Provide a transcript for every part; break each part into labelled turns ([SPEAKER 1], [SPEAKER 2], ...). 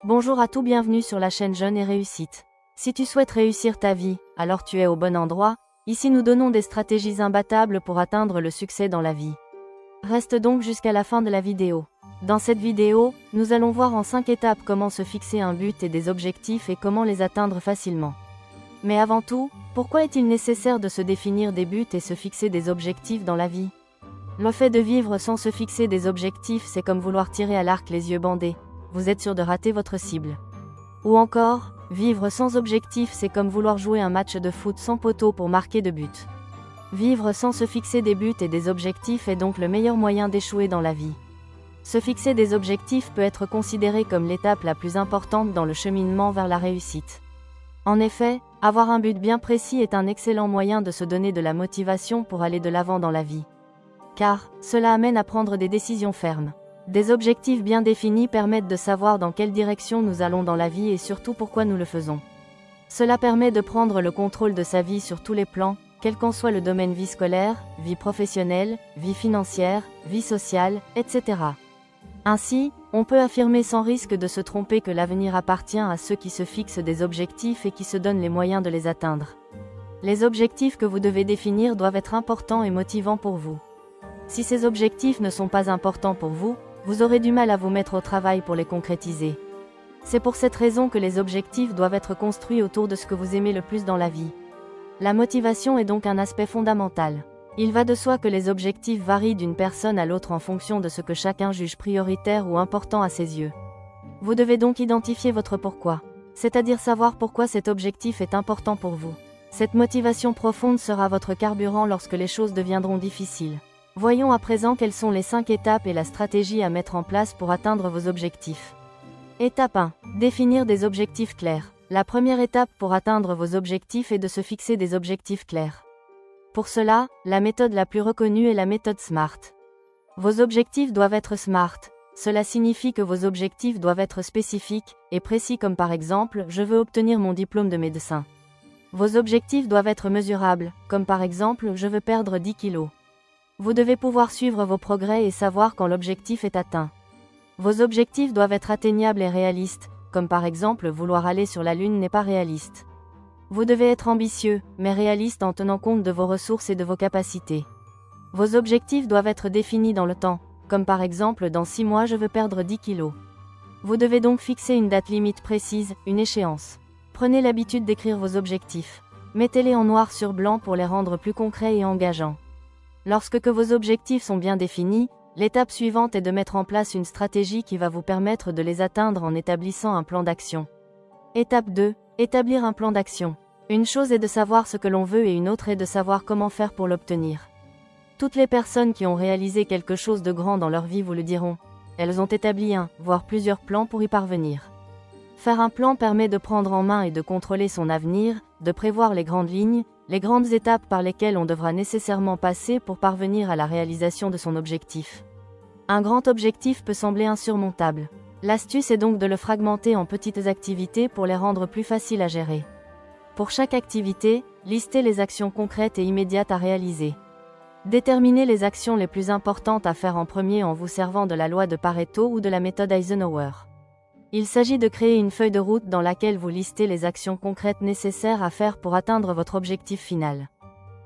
[SPEAKER 1] Bonjour à tous, bienvenue sur la chaîne Jeune et Réussite. Si tu souhaites réussir ta vie, alors tu es au bon endroit. Ici nous donnons des stratégies imbattables pour atteindre le succès dans la vie. Reste donc jusqu'à la fin de la vidéo. Dans cette vidéo, nous allons voir en 5 étapes comment se fixer un but et des objectifs et comment les atteindre facilement. Mais avant tout, pourquoi est-il nécessaire de se définir des buts et se fixer des objectifs dans la vie? Le fait de vivre sans se fixer des objectifs, c'est comme vouloir tirer à l'arc les yeux bandés. Vous êtes sûr de rater votre cible. Ou encore, vivre sans objectif, c'est comme vouloir jouer un match de foot sans poteau pour marquer de buts. Vivre sans se fixer des buts et des objectifs est donc le meilleur moyen d'échouer dans la vie. Se fixer des objectifs peut être considéré comme l'étape la plus importante dans le cheminement vers la réussite. En effet, avoir un but bien précis est un excellent moyen de se donner de la motivation pour aller de l'avant dans la vie. Car, cela amène à prendre des décisions fermes. Des objectifs bien définis permettent de savoir dans quelle direction nous allons dans la vie et surtout pourquoi nous le faisons. Cela permet de prendre le contrôle de sa vie sur tous les plans, quel qu'en soit le domaine: vie scolaire, vie professionnelle, vie financière, vie sociale, etc. Ainsi, on peut affirmer sans risque de se tromper que l'avenir appartient à ceux qui se fixent des objectifs et qui se donnent les moyens de les atteindre. Les objectifs que vous devez définir doivent être importants et motivants pour vous. Si ces objectifs ne sont pas importants pour vous, vous aurez du mal à vous mettre au travail pour les concrétiser. C'est pour cette raison que les objectifs doivent être construits autour de ce que vous aimez le plus dans la vie. La motivation est donc un aspect fondamental. Il va de soi que les objectifs varient d'une personne à l'autre en fonction de ce que chacun juge prioritaire ou important à ses yeux. Vous devez donc identifier votre pourquoi, c'est-à-dire savoir pourquoi cet objectif est important pour vous. Cette motivation profonde sera votre carburant lorsque les choses deviendront difficiles. Voyons à présent quelles sont les 5 étapes et la stratégie à mettre en place pour atteindre vos objectifs. Étape 1. Définir des objectifs clairs. La première étape pour atteindre vos objectifs est de se fixer des objectifs clairs. Pour cela, la méthode la plus reconnue est la méthode SMART. Vos objectifs doivent être SMART. Cela signifie que vos objectifs doivent être spécifiques et précis, comme par exemple, je veux obtenir mon diplôme de médecin. Vos objectifs doivent être mesurables, comme par exemple, je veux perdre 10 kilos. Vous devez pouvoir suivre vos progrès et savoir quand l'objectif est atteint. Vos objectifs doivent être atteignables et réalistes, comme par exemple vouloir aller sur la Lune n'est pas réaliste. Vous devez être ambitieux, mais réaliste en tenant compte de vos ressources et de vos capacités. Vos objectifs doivent être définis dans le temps, comme par exemple dans 6 mois je veux perdre 10 kilos. Vous devez donc fixer une date limite précise, une échéance. Prenez l'habitude d'écrire vos objectifs. Mettez-les en noir sur blanc pour les rendre plus concrets et engageants. Lorsque vos objectifs sont bien définis, l'étape suivante est de mettre en place une stratégie qui va vous permettre de les atteindre en établissant un plan d'action. Étape 2. Établir un plan d'action. Une chose est de savoir ce que l'on veut et une autre est de savoir comment faire pour l'obtenir. Toutes les personnes qui ont réalisé quelque chose de grand dans leur vie vous le diront. Elles ont établi un, voire plusieurs plans pour y parvenir. Faire un plan permet de prendre en main et de contrôler son avenir, de prévoir les grandes lignes, les grandes étapes par lesquelles on devra nécessairement passer pour parvenir à la réalisation de son objectif. Un grand objectif peut sembler insurmontable. L'astuce est donc de le fragmenter en petites activités pour les rendre plus faciles à gérer. Pour chaque activité, listez les actions concrètes et immédiates à réaliser. Déterminez les actions les plus importantes à faire en premier en vous servant de la loi de Pareto ou de la méthode Eisenhower. Il s'agit de créer une feuille de route dans laquelle vous listez les actions concrètes nécessaires à faire pour atteindre votre objectif final.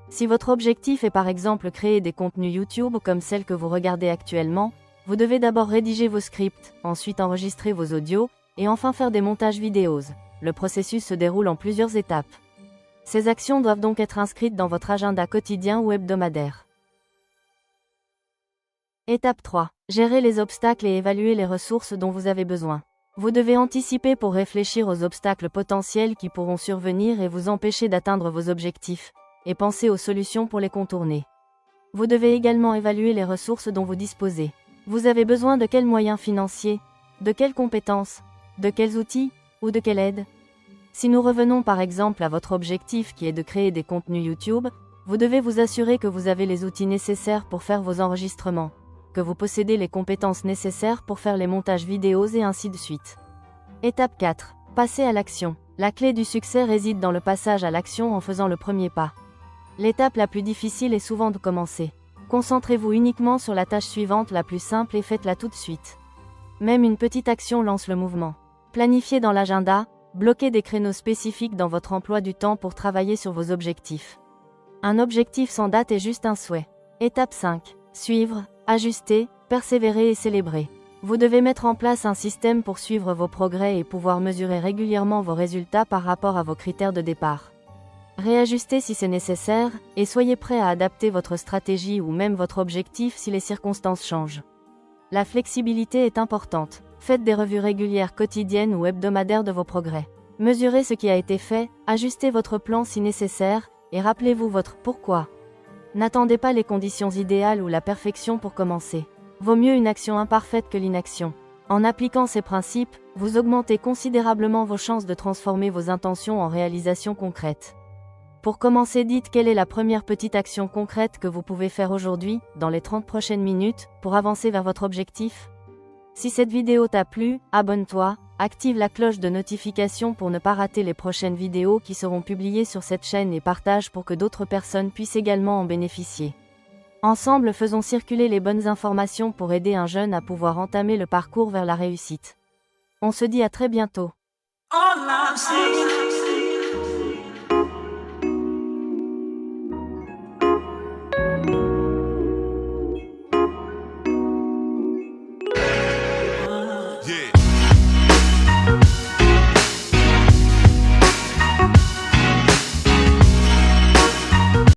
[SPEAKER 1] Si votre objectif est par exemple créer des contenus YouTube comme celle que vous regardez actuellement, vous devez d'abord rédiger vos scripts, ensuite enregistrer vos audios, et enfin faire des montages vidéos. Le processus se déroule en plusieurs étapes. Ces actions doivent donc être inscrites dans votre agenda quotidien ou hebdomadaire. Étape 3. Gérer les obstacles et évaluer les ressources dont vous avez besoin. Vous devez anticiper pour réfléchir aux obstacles potentiels qui pourront survenir et vous empêcher d'atteindre vos objectifs, et penser aux solutions pour les contourner. Vous devez également évaluer les ressources dont vous disposez. Vous avez besoin de quels moyens financiers, de quelles compétences, de quels outils, ou de quelle aide? Si nous revenons par exemple à votre objectif qui est de créer des contenus YouTube, vous devez vous assurer que vous avez les outils nécessaires pour faire vos enregistrements, que vous possédez les compétences nécessaires pour faire les montages vidéos et ainsi de suite. Étape 4. Passer à l'action. La clé du succès réside dans le passage à l'action en faisant le premier pas. L'étape la plus difficile est souvent de commencer. Concentrez-vous uniquement sur la tâche suivante la plus simple et faites-la tout de suite. Même une petite action lance le mouvement. Planifiez dans l'agenda, bloquez des créneaux spécifiques dans votre emploi du temps pour travailler sur vos objectifs. Un objectif sans date est juste un souhait. Étape 5. Suivre, ajuster, persévérer et célébrer. Vous devez mettre en place un système pour suivre vos progrès et pouvoir mesurer régulièrement vos résultats par rapport à vos critères de départ. Réajustez si c'est nécessaire, et soyez prêt à adapter votre stratégie ou même votre objectif si les circonstances changent. La flexibilité est importante. Faites des revues régulières quotidiennes ou hebdomadaires de vos progrès. Mesurez ce qui a été fait, ajustez votre plan si nécessaire, et rappelez-vous votre « pourquoi ». N'attendez pas les conditions idéales ou la perfection pour commencer. Vaut mieux une action imparfaite que l'inaction. En appliquant ces principes, vous augmentez considérablement vos chances de transformer vos intentions en réalisations concrètes. Pour commencer, dites quelle est la première petite action concrète que vous pouvez faire aujourd'hui, dans les 30 prochaines minutes, pour avancer vers votre objectif. Si cette vidéo t'a plu, abonne-toi, active la cloche de notification pour ne pas rater les prochaines vidéos qui seront publiées sur cette chaîne et partage pour que d'autres personnes puissent également en bénéficier. Ensemble, faisons circuler les bonnes informations pour aider un jeune à pouvoir entamer le parcours vers la réussite. On se dit à très bientôt.